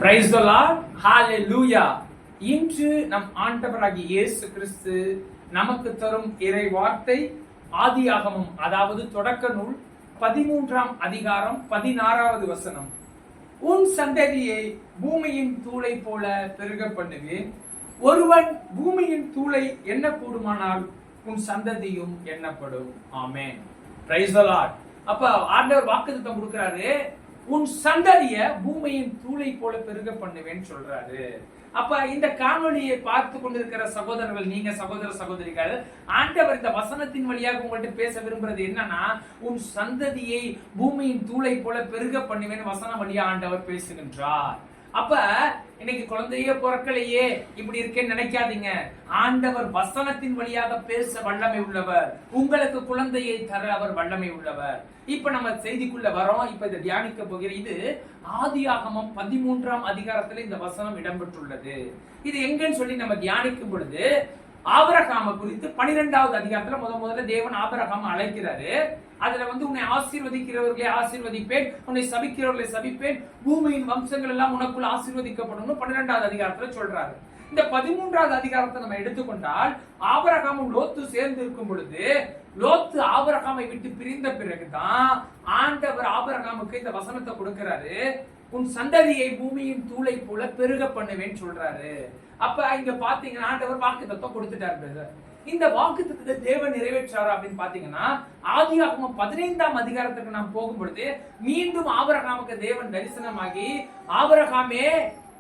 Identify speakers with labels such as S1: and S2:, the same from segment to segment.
S1: Price the Lord, ஹalleluya. இன்று நம் ஆண்டவராகிய இயேசு கிறிஸ்து நமக்கு தரும் இறை வார்த்தை ஆதியாகமம், அதாவது தொடக்க நூல் 13ஆம் அதிகாரம் 16வது வசனம். உன் சந்ததியை பூமியின் தூளை போல பெருக பண்ணுவேன். ஒருவன் பூமியின் தூளை எண்ண கூடுமானால் உன் சந்ததியும் எண்ணப்படும். ஆமென். Praise the Lord. அப்ப ஆண்டவர் வாக்குத்தத்தம் கொடுக்கிறாரு, உன் சந்ததிய பூமியின் தூளை போல பெருக பண்ணுவேன்னு சொல்றாரு. அப்ப இந்த காணொலியை பார்த்து கொண்டிருக்கிற சகோதரர்கள், நீங்க சகோதர சகோதரிகள், ஆண்டவர் இந்த வசனத்தின் வழியாக உங்கள்கிட்ட பேச விரும்புறது என்னன்னா, உன் சந்ததியை பூமியின் தூளை போல பெருக பண்ணுவேன் வசனம் வழியா ஆண்டவர் பேசுகின்றார். அப்ப இன்னைக்கு குழந்தையே பிறக்கலையே, இப்படி இருக்கேன்னு நினைக்காதீங்க. ஆண்டவர் வசனத்தின் வழியாக பேச வல்லமை உள்ளவர். உங்களுக்கு குழந்தையை தர அவர் வல்லமை உள்ளவர். இப்ப நம்ம செய்திக்குள்ள வரோம். இப்ப இதை தியானிக்க போகிற இது ஆதியாகமம் 13ஆம் அதிகாரத்துல இந்த வசனம் இடம்பெற்றுள்ளது. இது எங்கன்னு சொல்லி நம்ம தியானிக்கும் பொழுது, ஆபிரகாம குறித்து 12வது அதிகாரத்துல முதல்ல தேவன் ஆபிரகாம அழைக்கிறாரு. அதுல உன்னை ஆசீர்வதிக்கிறவர்களை ஆசீர்வதிப்பேன், உன்னை சபிக்கிறவர்களை சபிப்பேன், பூமியின் வம்சங்கள் எல்லாம் உனக்குள்ள ஆசீர்வதிக்கப்படும் 12வது அதிகாரத்துல சொல்றாரு. இந்த 13வது அதிகாரத்தை நம்ம எடுத்துக்கொண்டால், ஆபிரகாமும் லோத்து சேர்ந்து இருக்கும் பொழுது, லோத்து ஆபிரகாமை விட்டு பிரிந்த பிறகுதான் ஆண்டவர் ஆபிரகாமுக்கு இந்த வசனத்தை கொடுக்கிறாரு. உன் சந்ததியை பூமியின் தூளை போல பெருக பண்ணுவேன்னு சொல்றாரு. அப்ப இங்க பாத்தீங்கன்னா ஆண்டவர் வாக்குத்தத்தம் கொடுத்துட்டாரு. இந்த வாக்குத்தத்தத்தை தேவன் நிறைவேற்றாரு அப்படின்னு பாத்தீங்கன்னா, ஆதியாகமம் 15ஆம் அதிகாரத்துக்கு நாம் போகும் பொழுது மீண்டும் ஆபிரகாமுக்கு தேவன் தரிசனமாகி, ஆபிரகாமே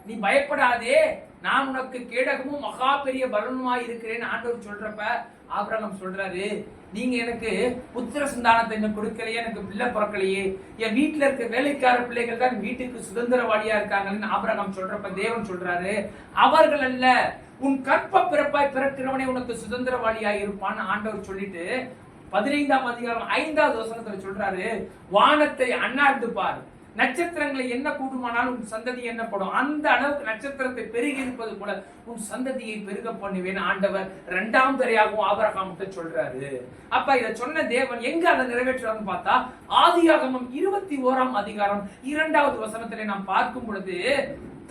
S1: நீ பயப்படாதே, நான் உனக்கு கேடகமும் மகா பெரிய பலனுமாய் இருக்கிறேன்னு ஆண்டவர் சொல்றப்ப ஆபிரகாம் சொல்றாரு, நீங்க எனக்கு புத்திர சந்தானத்தை என்ன கொடுக்கலையே, எனக்கு பிள்ளை பிறக்கலையே, என் வீட்டுல இருக்க வேலைக்கார பிள்ளைகள் தான் வீட்டுக்கு சுதந்திரவாளியா இருக்காங்கன்னு ஆபிரகாம் சொல்றப்ப தேவன் சொல்றாரு, அவர்கள் அல்ல, உன் கற்ப பிறப்பாய் பிறக்கிறவனே உனக்கு சுதந்திரவாளியாய் இருப்பான்னு ஆண்டவர் சொல்லிட்டு 15ஆம் அதிகாரம் 5வது வசனத்துல சொல்றாரு, வானத்தை அண்ணாந்து பார், நட்சத்திரங்களை என்ன கூடுமானால் உன் சந்ததி என்னப்படும், அந்த அளவுக்கு நட்சத்திரத்தை பெருகி இருப்பது போல உன் சந்ததியை பெருக பண்ணுவேன் ஆண்டவர் 2ஆம் தரையாகவும் ஆபிரகாமுக்கு சொல்றாரு. அப்ப இத சொன்ன தேவன் எங்க அதை நிறைவேற்றுறான்னு பார்த்தா, ஆதியாகமம் 21ஆம் அதிகாரம் 2வது வசனத்திலே நாம் பார்க்கும் பொழுது,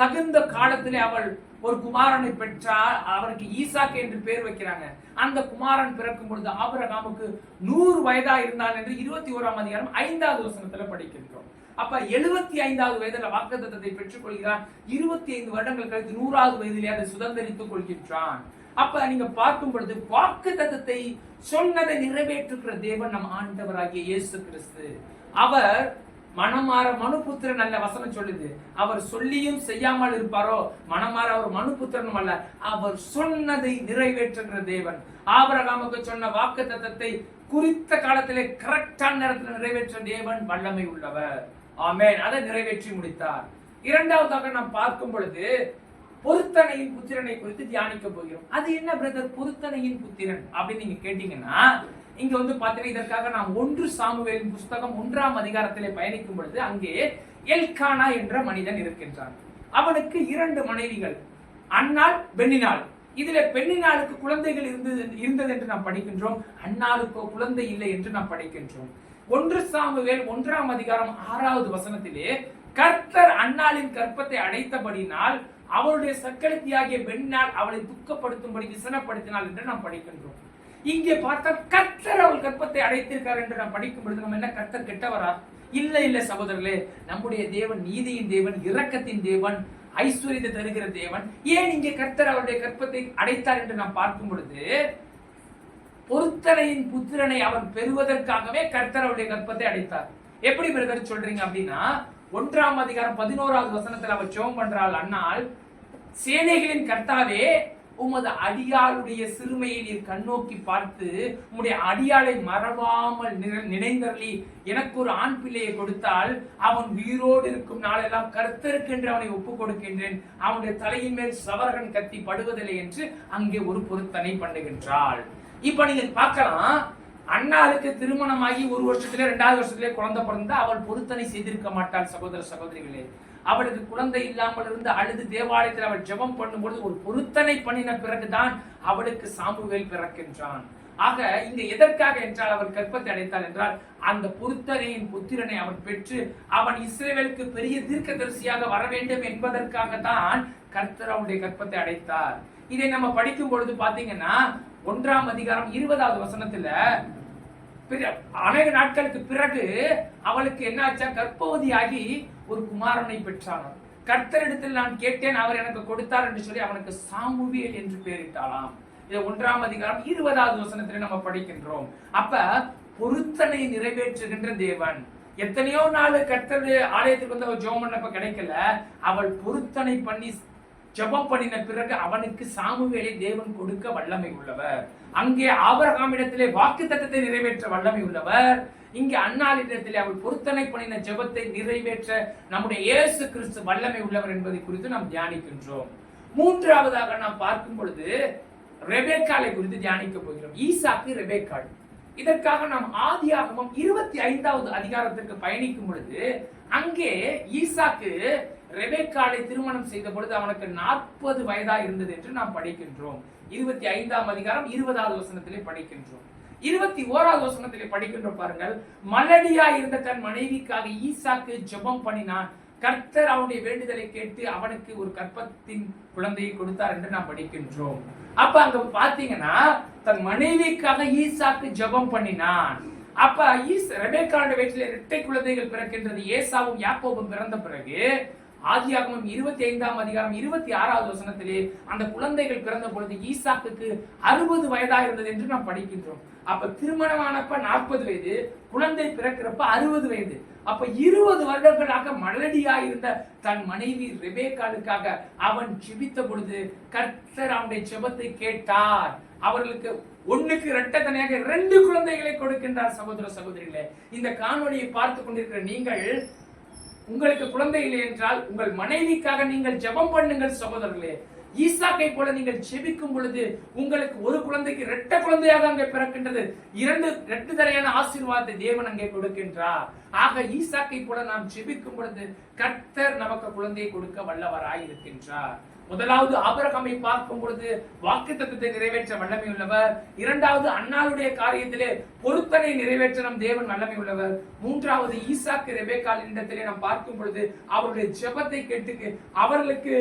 S1: தகுந்த காலத்திலே அவள் ஒரு குமாரனை பெற்றால் அவருக்கு ஈசாக்கு என்று பெயர் வைக்கிறாங்க. அந்த குமாரன் பிறக்கும் பொழுது ஆபிரகாமுக்கு 100 வயதா இருந்தான் என்று 21ஆம் அதிகாரம் 5வது வசனத்துல படிக்கின்றோம். அப்ப 75வது வயதுல வாக்குத்தத்தத்தை பெற்றுக் கொள்கிறான். 25 வருடங்கள் கழித்து 100வது வயதிலே அதை சுதந்திரித்துக் கொள்கின்றான். அப்ப நீங்க பார்க்கும் பொழுது வாக்குத்தத்தத்தை சொன்னதை நிறைவேற்றுகிற தேவன் நம் ஆண்டவராகிய இயேசு கிறிஸ்து. அவர் மனமாற மனுபுத்திரன் அல்ல, வசனம் சொல்லுது. அவர் சொல்லியும் செய்யாமல் இருப்பாரோ, மனமாற அவர் மனுபுத்திரனும் அல்ல, அவர் சொன்னதை நிறைவேற்றுகிற தேவன். ஆபிரகாமுக்கு சொன்ன வாக்குத்தத்தத்தை குறித்த காலத்திலே கரெக்டான நேரத்தில் நிறைவேற்ற தேவன் வல்லமை உள்ளவர். ஆமென். அதை நிறைவேற்றி முடித்தார். இரண்டாவதாக நாம் பார்க்கும் பொழுது, பொருத்தனையின் புத்திரனை குறித்து தியானிக்க போகிறோம். அது என்ன பிரதர் பொருத்தனையின் புத்திரன் அப்படின்னு நீங்க கேட்டீங்கன்னா, இங்க பாத்தீங்கன்னா இதற்காக நாம் 1 சாமுவேலின் புஸ்தகம் 1ஆம் அதிகாரத்திலே பயணிக்கும் பொழுது, அங்கே எல்கானா என்ற மனிதன் இருக்கின்றான். அவனுக்கு 2 மனைவிகள், அன்னாள் பெண்ணினாள். இதுல பெண்ணினாளுக்கு குழந்தைகள் இருந்தது என்று நாம் படிக்கின்றோம், அன்னாளுக்கோ குழந்தை இல்லை என்று நாம் படிக்கின்றோம். 1 சாமுவேல் 1ஆம் அதிகாரம் 6வது வசனத்திலே, கர்த்தர் அன்னாளின் கற்பத்தை அடைத்தபடினால் அவளுடைய சக்களத்தியாகிய பெண்ணினால் அவளை துக்கப்படுத்தும்படி விசனப்படுத்தினாள் என்று நாம் படிக்கின்றோம். இங்கே பார்த்தா கர்த்தர் அவள் கற்பத்தை அடைத்திருக்கார் என்று நாம் படிக்கும் பொழுது, நம்ம என்ன கர்த்தர் கெட்டவரா? இல்ல சகோதரர்களே, நம்முடைய தேவன் நீதியின் தேவன், இரக்கத்தின் தேவன், ஐஸ்வர்யத்தை தருகிற தேவன். ஏன் இங்கே கர்த்தர் அவருடைய கற்பத்தை அடைத்தார் என்று நாம் பார்க்கும் பொழுது, பொருத்தனையின் புத்திரனை அவன் பெறுவதற்காகவே கர்த்தர் அவருடைய கற்பத்தை அடைத்தார். எப்படி பிரதர் சொல்றீங்க அப்படின்னா, 1ஆம் அதிகாரம் 11வது வசனத்தில் அவர் ஜெபம் பண்றாள், அன்னாள், சேனைகளின் கர்த்தாவே, உமது அடியாளுடைய சிறுமையை நீர் கண்ணோக்கி பார்த்து உம்முடைய அடியாளை மறவாமல் நினைந்தருளி எனக்கு ஒரு ஆண் பிள்ளையை கொடுத்தால் அவன் உயிரோடு இருக்கும் நாளெல்லாம் கர்த்தருக்கென்று அவனை ஒப்புக் கொடுக்கின்றேன், அவனுடைய தலையின் மேல் சவரகன் கத்தி படுவதில்லை என்று அங்கே ஒரு பொருத்தனை பண்ணுகின்றாள். இப்ப நீங்க பார்க்கலாம், அண்ணாளுக்கு திருமணமாகி 1 வருஷத்திலே 2வது வருஷத்திலே குழந்தை பிறந்தா அவள் பொருத்தனை செய்திருக்க மாட்டாள். சகோதர சகோதரிகளே, அவளுக்கு குழந்தை இல்லாமல் இருந்து அழுது தேவாலயத்தில் அவள் ஜெபம் பண்ணும்போது ஒரு பொருத்தனை பண்ணின பிறகுதான் அவளுக்கு சாமுவேல் பிறக்கின்றான். ஆக இங்க எதற்காக என்றால் அவர் கற்பத்தை அடைத்தார் என்றால் அந்த பொருத்தனையின் புத்திரனை அவன் பெற்று அவன் இஸ்ரவேலுக்கு பெரிய தீர்க்கதரிசியாக வர வேண்டும் என்பதற்காக தான் கர்த்தர் அவனுடைய கற்பத்தை அடைத்தார். இதை நம்ம படிக்கும் பொழுது பாத்தீங்கன்னா 1ஆம் அதிகாரம் 20வது வசனத்துல அநேக நாட்களுக்கு பிறகு அவளுக்கு என்ன ஆச்சா, கர்ப்பவதியாகி ஒரு குமாரனை பெற்றான். கர்த்தரிடத்தில் நான் கேட்டேன், அவர் எனக்கு கொடுத்தார் என்று சொல்லி அவனுக்கு சாமுவேல் என்று பெயரிட்டாளாம். இதை 1ஆம் அதிகாரம் 20வது வசனத்தில் நம்ம படிக்கின்றோம். அப்ப பொருத்தனை நிறைவேற்றுகின்ற தேவன். எத்தனையோ நாள் கர்த்தர் ஆலயத்துக்கு வந்து அவள் ஜெபம் பண்ணப்ப கிடைக்கல, அவள் பொருத்தனை பண்ணி ஜெபம் பண்ணின பிறகு அவனுக்கு சாமுவேலை தேவன் கொடுக்க வல்லமை உள்ளவர். அங்கே ஆபிரகாமிடத்திலே வாக்குத்தத்தத்தை நிறைவேற்ற வல்லமை உள்ளவர். இங்கே அன்னாளிடத்திலே அவள் பொருத்தனை பண்ணின ஜெபத்தை நிறைவேற்ற நம்முடைய இயேசு கிறிஸ்து வல்லமை உள்ளவர் என்பதை குறித்து நாம் தியானிக்கின்றோம். மூன்றாவதாக நாம் பார்க்கும் பொழுது ரெபேக்காளை குறித்து தியானிக்க போகிறோம். ஈசாக்கு ரெபேக்காள். இதற்காக நாம் ஆதியாகமம் 25வது அதிகாரத்திற்கு பயணிக்கும் பொழுது அங்கே ஈசாக்கு ரெபேக்காளை திருமணம் செய்த பொழுது அவனுக்கு 40 வயதா இருந்தது என்று நாம் படிக்கின்றோம். 25ஆம் அதிகாரம் 20வது வசனத்திலே படிக்கின்றோம். 21வது வசனத்திலே படிக்கின்றோம் பாருங்கள். மலடியா இருந்த தன் மனைவிக்காக ஈசாக்கு ஜெபம் பண்ணினான். கர்த்தர் அவனுடைய வேண்டுதலை கேட்டு அவனுக்கு ஒரு கற்பத்தின் குழந்தையை கொடுத்தார் என்று நாம் படிக்கின்றோம். அப்ப அங்க பாத்தீங்கன்னா தன் மனைவிக்காக ஈசாக்கு ஜெபம் பண்ணினான். அப்ப ரெபேக்காளுடைய வீட்டிலே இரட்டை குழந்தைகள் பிறக்கின்றது. ஏசாவும் யாக்கோபும் பிறந்த பிறகு ஆதியாகமம் 25ஆம் அதிகாரம் 26வது வசனத்திலே அந்த குழந்தைகள் பிறந்த பொழுது ஈசாக்குக்கு 60 வயதா இருந்தது என்று நாம் படிக்கின்றோம். அப்ப திருமணமானப்ப 40 வயது, குழந்தை பிறக்கிறப்ப 60 வயது. அப்ப 20 வருடங்களாக மலடியா இருந்த தன் மனைவி ரெபேக்காளுக்காக அவன் ஜெபித்த பொழுது கர்த்தர் அவனுடைய ஜெபத்தை கேட்டார். அவர்களுக்கு ஒண்ணுக்கு இரட்டத்தனையாக 2 குழந்தைகளை கொடுக்கின்றார். சகோதர சகோதரிகளே, இந்த காணொளியை பார்த்து கொண்டிருக்கிற நீங்கள், உங்களுக்கு குழந்தை இல்லை என்றால் உங்கள் மனைவிக்காக நீங்கள் ஜெபம் பண்ணுங்கள் சகோதரர்களே. ஈசாக்கை போல நீங்கள் ஜெபிக்கும் பொழுது உங்களுக்கு ஒரு குழந்தைக்கு 2 குழந்தையாக அங்கே பிறக்கின்றது. 2 தரையான ஆசீர்வாதத்தை தேவன் அங்கே கொடுக்கின்றார். ஆக ஈசாக்கை போல நாம் ஜெபிக்கும் பொழுது கர்த்தர் நமக்கு குழந்தையை கொடுக்க வல்லவராய் இருக்கின்றார். முதலாவது ஆபிரகாமை பார்க்கும் பொழுது வாக்குத்தத்தத்தை நிறைவேற்ற வல்லமை உள்ளவர். இரண்டாவது அன்னாளுடைய காரியத்திலே பொருத்தனை நிறைவேற்ற நம் தேவன் வல்லமை உள்ளவர். மூன்றாவது ஈசாக்கு ரெபேக்காளின் இடத்திலே நாம் பார்க்கும் பொழுது அவருடைய ஜெபத்தை கேட்டு அவர்களுக்கு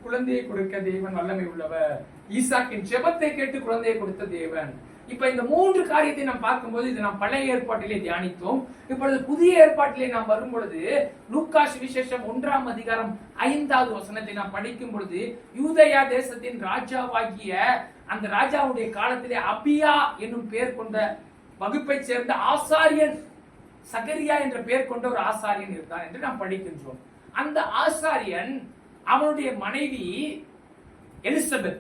S1: குழந்தையை கொடுக்க தேவன் வல்லமை உள்ளவர். ஈசாக்கின் ஜெபத்தை கேட்டு குழந்தையை கொடுத்த தேவன். இப்ப இந்த 3 காரியத்தை நாம் பார்க்கும்போது இது நாம் பழைய ஏற்பாட்டிலே தியானித்தோம். இப்பொழுது புதிய ஏற்பாட்டிலே நாம் வரும் பொழுது லூக்கா சுவிசேஷம் 1ஆம் அதிகாரம் 5வது வசனத்தை நாம் படிக்கும் பொழுது யூதேயா தேசத்தின் ராஜாவாகிய அந்த ராஜாவுடைய காலத்திலே அபியா என்னும் பெயர் கொண்ட வகுப்பை சேர்ந்த ஆசாரியன், சகரியா என்ற பெயர் கொண்ட ஒரு ஆசாரியன் இருந்தார் என்று நாம் படிக்கின்றோம். அந்த ஆசாரியன் அவனுடைய மனைவி எலிசபெத்.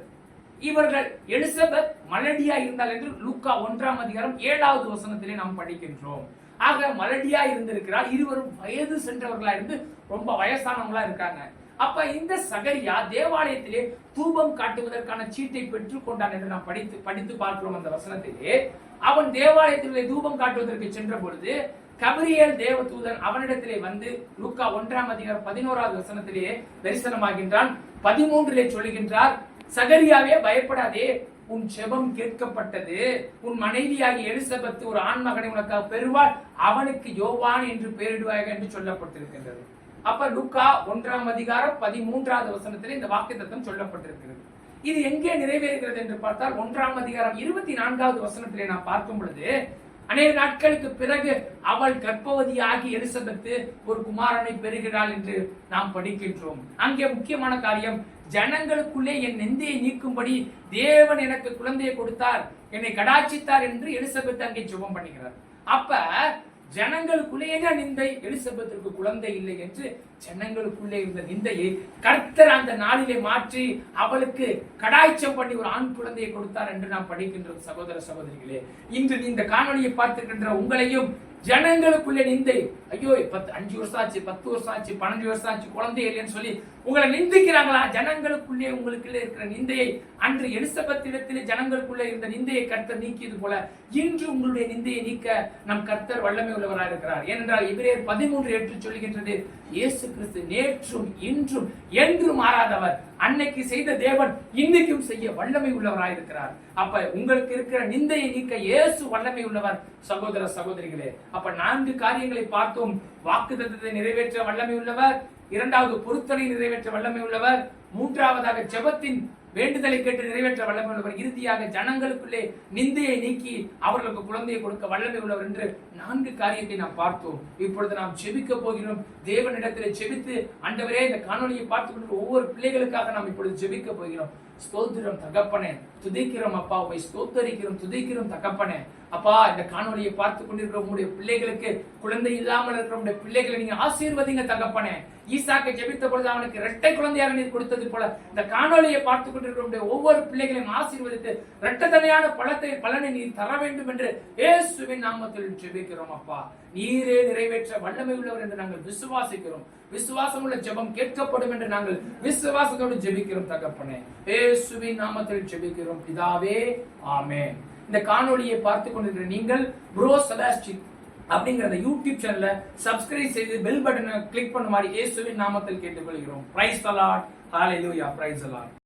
S1: இவர்கள் எலிசபெத் மலடியா இருந்தால் என்று லூக்கா 1ஆம் அதிகாரம் 7வது வசனத்திலே நாம் படிக்கின்றோம். ஆக மலடியா இருந்திருக்கிறார். இருவரும் வயது சென்றவர்களா இருந்து ரொம்ப வயசானவங்களா இருக்காங்க. அப்ப இந்த சகரியா தேவாலயத்திலே தூபம் காட்டுவதற்கான சீட்டை பெற்றுக் கொண்டான் என்று நாம் படித்து பார்க்கிறோம். அந்த வசனத்திலே அவன் தேவாலயத்திலே தூபம் காட்டுவதற்கு சென்ற பொழுது கபிரியேல் தேவதூதன் அவனிடத்திலே வந்து லூக்கா 1ஆம் அதிகாரம் 11வது வசனத்திலே தரிசனமாகின்றான். 13லே சொல்லுகின்றார், சகரியாவே பயப்படாதே, உன் ஜெபம் கேட்கப்பட்டது. உன் மனைவியாகி எலிசபெத் ஒரு ஆண் மகனை உனக்காக பெறுவாள், அவனுக்கு யோவான் என்று பெயரிடுவாயாக என்று சொல்லப்பட்டிருக்கின்றது. அப்ப லூக்கா 1ஆம் அதிகாரம் 13வது வசனத்திலே இந்த வாக்குத்தத்தம் சொல்லப்பட்டிருக்கிறது. இது எங்கே நிறைவேறுகிறது என்று பார்த்தால் 1ஆம் அதிகாரம் 24வது வசனத்திலே நாம் பார்க்கும் பொழுது அநேக நாட்களுக்கு பிறகு அவள் கர்ப்பவதியாகி எலிசபெத் ஒரு குமாரனை பெறுகிறாள் என்று நாம் படிக்கின்றோம். அங்கே முக்கியமான காரியம், ஜனங்களுக்குள்ளே என் நிந்தையை நீக்கும்படி தேவன் எனக்கு குழந்தையை கொடுத்தார், என்னை கடாட்சித்தார் என்று எலிசபெத் அங்கே ஜெபம் பண்ணுகிறார். அப்ப ஜனங்களுக்குள்ளே நிந்தை, எலிசபெத்திற்கு குழந்தை இல்லை என்று ஜனங்களுக்குள்ளே இருந்த நிந்தையை கர்த்தர் அந்த நாளிலே மாற்றி அவளுக்கு கடாய்ச்சம் பண்ணி ஒரு ஆண் குழந்தையை கொடுத்தார் என்று நாம் படிக்கின்றோம். சகோதர சகோதரிகளே, இன்று இந்த காணொலியை பார்த்துக்கின்ற உங்களையும் ஜனங்களுக்குள்ளே நிந்தை, ஐயோ 5 வருஷம் ஆச்சு, 10 வருஷம் ஆச்சு, 12 வருஷம் ஆச்சு, குழந்தை இல்லைன்னு சொல்லி உங்களை நிந்திக்கிறாங்களா? ஜனங்களுக்குள்ளே உங்களுக்குள்ளே இருக்கிற நிந்தையை அன்று எலிசபெத்திடத்திலே ஜனங்களுக்குள்ளே இருந்த நிந்தையை கர்த்தர் நீக்கியது போல இன்று உங்களுடைய நிந்தையை நீக்க நம் கர்த்தர் வல்லமை உள்ளவராக இருக்கிறார். ஏனென்றால் எபிரேயர் 13:8 சொல்லுகின்றது, இயேசு கிறிஸ்து நேற்றும் இன்றும் என்றும் மாறாதவர். அன்னைக்கு செய்த தேவன் இன்னைக்கும் செய்ய வல்லமை உள்ளவராய் இருக்கிறார். அப்ப உங்களுக்கு இருக்கிற நிந்தையை நீக்க இயேசு வல்லமை உள்ளவர். சகோதர சகோதரிகளே, அப்ப 4 காரியங்களை பார்த்தோம். வாக்குத்தத்தத்தை நிறைவேற்ற வல்லமை உள்ளவர், இரண்டாவது பொருத்தனை நிறைவேற்ற வல்லமை உள்ளவர், மூன்றாவதாக ஜெபத்தின் வேண்டுதலை கேட்டு நிறைவேற்ற வல்லமை உள்ளவர், இறுதியாக ஜனங்களுக்குள்ளே நிந்தையை நீக்கி அவர்களுக்கு குழந்தையை கொடுக்க வல்லமை உள்ளவர் என்று 4 காரியத்தை நாம் பார்த்தோம். இப்பொழுது நாம் ஜெபிக்க போகிறோம். தேவனிடத்தில் ஜெபித்து, ஆண்டவரே, இந்த காணொலியை பார்த்துக் கொண்டு ஒவ்வொரு பிள்ளைகளுக்காக நாம் இப்பொழுது ஜெபிக்க போகிறோம். ஸ்தோத்திரம் தகப்பனே, துதிக்கிறோம் அப்பா, உம்மை ஸ்தோத்தரிக்கிறோம், துதிக்கிறோம் தகப்பனே. அப்பா, இந்த காணொலியை பார்த்து கொண்டிருக்கிற உங்களுடைய பிள்ளைகளுக்கு, குழந்தை இல்லாமல் இருக்கிற உங்களுடைய பிள்ளைகளை நீங்க ஆசீர்வதிங்க தகப்பனே. ஈசாக்கை ஜெபித்த பொழுது அவனுக்கு இரட்டை குழந்தையாக நீர் கொடுத்தது போல இந்த காணொலியை பார்த்துக் கொண்டிருக்கிற ஒவ்வொரு பிள்ளைகளையும் ஆசீர்வதித்து இரட்டத்தனையான பலனை நீர் தர வேண்டும் என்று இயேசுவின் நாமத்தில் ஜெபிக்கிறோம் அப்பா. நீரே நிறைவேற்ற வல்லமை உள்ளவர் என்று நாங்கள் விசுவாசிக்கிறோம். விசுவாசம் உள்ள ஜெபம் கேட்கப்படும் என்று நாங்கள் விசுவாசத்தோடு ஜெபிக்கிறோம் தகப்பனே. இயேசுவின் நாமத்தில் ஜெபிக்கிறோம் பிதாவே, ஆமென். இந்த காணொலியை பார்த்துக் கொண்டிருக்கிற நீங்கள் ப்ரோ செபாஸ்டின் அப்படிங்கிற யூடியூப் சேனலை சப்ஸ்கிரைப் செய்து பெல் பட்டனை கிளிக் பண்ணுமாறு இயேசுவின் நாமத்தில் கேட்டுக்கொள்கிறோம். Price the Lord. Hallelujah. Price the Lord.